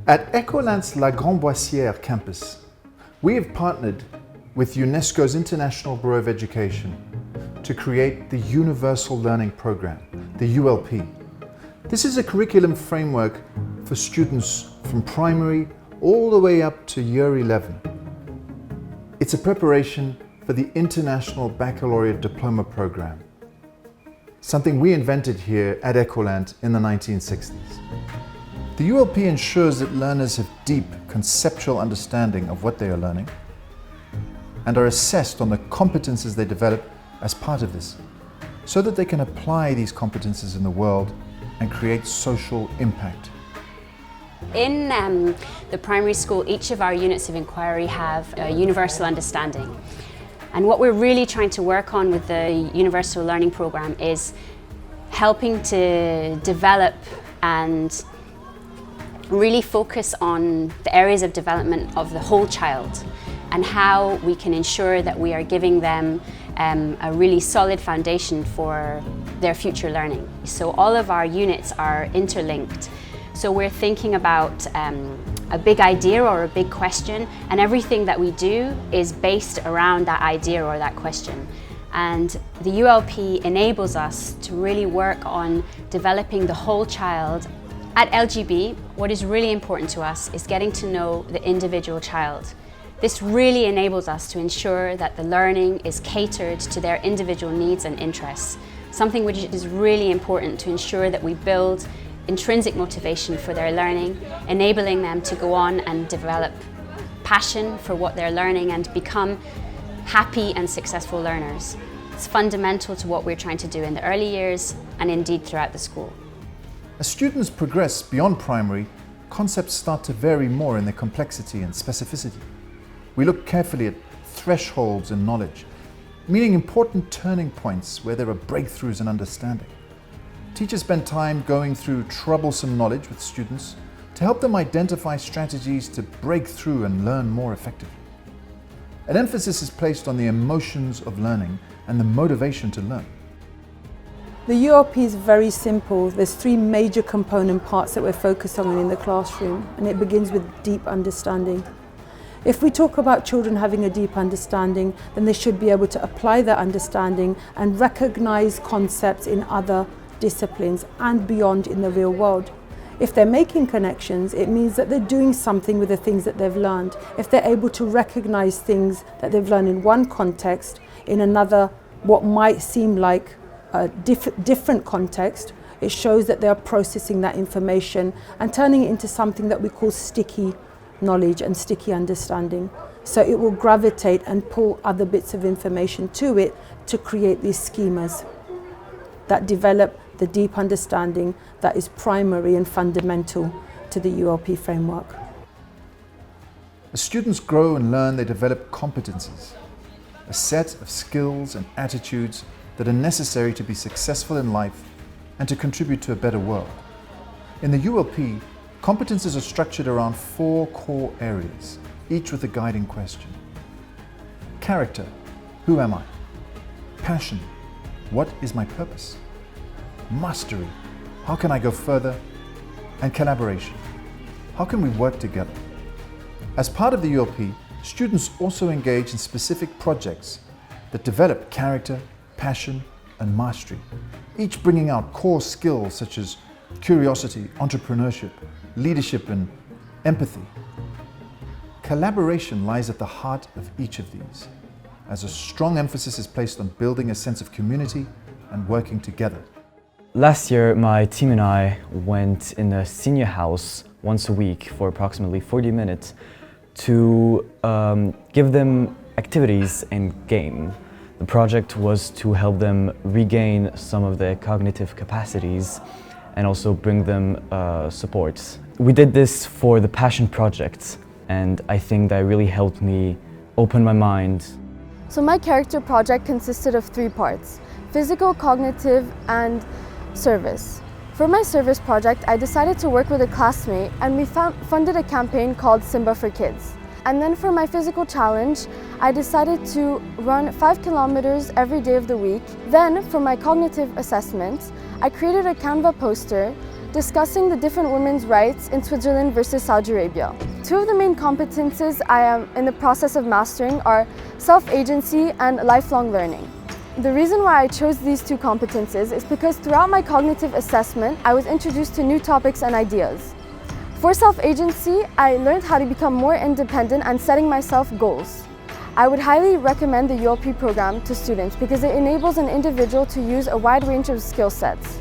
At Écolan's La Grande Boissière campus, we have partnered with UNESCO's International Bureau of Education to create the Universal Learning Program, the ULP. This is a curriculum framework for students from primary all the way up to year 11. It's a preparation for the International Baccalaureate Diploma Program, something we invented here at Écolan in the 1960s. The ULP ensures that learners have deep conceptual understanding of what they are learning and are assessed on the competences they develop as part of this, so that they can apply these competences in the world and create social impact. In the primary school, each of our units of inquiry have a universal understanding. And what we're really trying to work on with the Universal Learning Program is helping to develop and really focus on the areas of development of the whole child and how we can ensure that we are giving them a really solid foundation for their future learning. So all of our units are interlinked. So we're thinking about a big idea or a big question, and everything that we do is based around that idea or that question. And the ULP enables us to really work on developing the whole child. At LGB, what is really important to us is getting to know the individual child. This really enables us to ensure that the learning is catered to their individual needs and interests, something which is really important to ensure that we build intrinsic motivation for their learning, enabling them to go on and develop passion for what they're learning and become happy and successful learners. It's fundamental to what we're trying to do in the early years and indeed throughout the school. As students progress beyond primary, concepts start to vary more in their complexity and specificity. We look carefully at thresholds in knowledge, meaning important turning points where there are breakthroughs in understanding. Teachers spend time going through troublesome knowledge with students to help them identify strategies to break through and learn more effectively. An emphasis is placed on the emotions of learning and the motivation to learn. The ULP is very simple. There's three major component parts that we're focused on in the classroom, and it begins with deep understanding. If we talk about children having a deep understanding, then they should be able to apply that understanding and recognize concepts in other disciplines and beyond in the real world. If they're making connections, it means that they're doing something with the things that they've learned. If they're able to recognize things that they've learned in one context, in another, what might seem like a different context, it shows that they are processing that information and turning it into something that we call sticky knowledge and sticky understanding. So it will gravitate and pull other bits of information to it to create these schemas that develop the deep understanding that is primary and fundamental to the ULP framework. As students grow and learn, they develop competences, a set of skills and attitudes that are necessary to be successful in life and to contribute to a better world. In the ULP, competences are structured around 4 core areas, each with a guiding question. Character, who am I? Passion, what is my purpose? Mastery, how can I go further? And collaboration, how can we work together? As part of the ULP, students also engage in specific projects that develop character, passion, and mastery, each bringing out core skills such as curiosity, entrepreneurship, leadership, and empathy. Collaboration lies at the heart of each of these, as a strong emphasis is placed on building a sense of community and working together. Last year, my team and I went in a senior house once a week for approximately 40 minutes to give them activities and game. The project was to help them regain some of their cognitive capacities and also bring them support. We did this for the Passion Project, and I think that really helped me open my mind. So my character project consisted of 3 parts: physical, cognitive, and service. For my service project, I decided to work with a classmate, and we funded a campaign called Simba for Kids. And then for my physical challenge, I decided to run 5 kilometers every day of the week. Then for my cognitive assessment, I created a Canva poster discussing the different women's rights in Switzerland versus Saudi Arabia. Two of the main competences I am in the process of mastering are self-agency and lifelong learning. The reason why I chose these two competences is because throughout my cognitive assessment, I was introduced to new topics and ideas. For self-agency, I learned how to become more independent and setting myself goals. I would highly recommend the ULP program to students because it enables an individual to use a wide range of skill sets,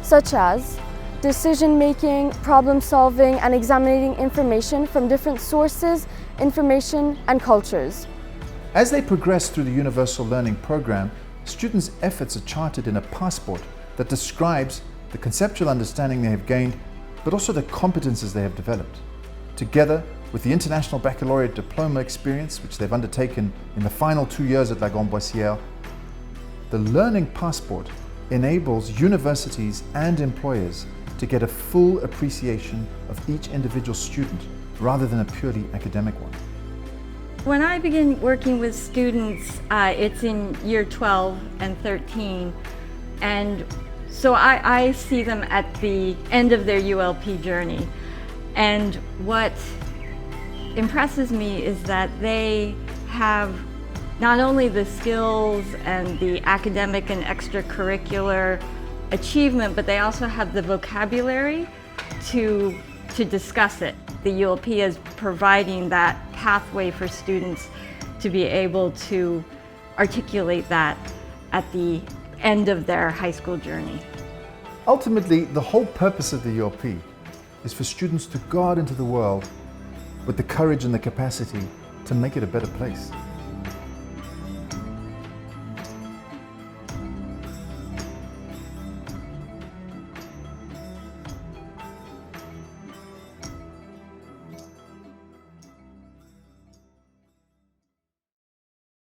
such as decision-making, problem-solving, and examining information from different sources, information, and cultures. As they progress through the Universal Learning Program, students' efforts are charted in a passport that describes the conceptual understanding they have gained, but also the competences they have developed. Together with the International Baccalaureate Diploma experience, which they've undertaken in the final 2 years at Grande Boissière, the Learning Passport enables universities and employers to get a full appreciation of each individual student rather than a purely academic one. When I begin working with students, it's in year 12 and 13, and so I see them at the end of their ULP journey. And what impresses me is that they have not only the skills and the academic and extracurricular achievement, but they also have the vocabulary to discuss it. The ULP is providing that pathway for students to be able to articulate that at the end of their high school journey. Ultimately, the whole purpose of the ULP is for students to go out into the world with the courage and the capacity to make it a better place.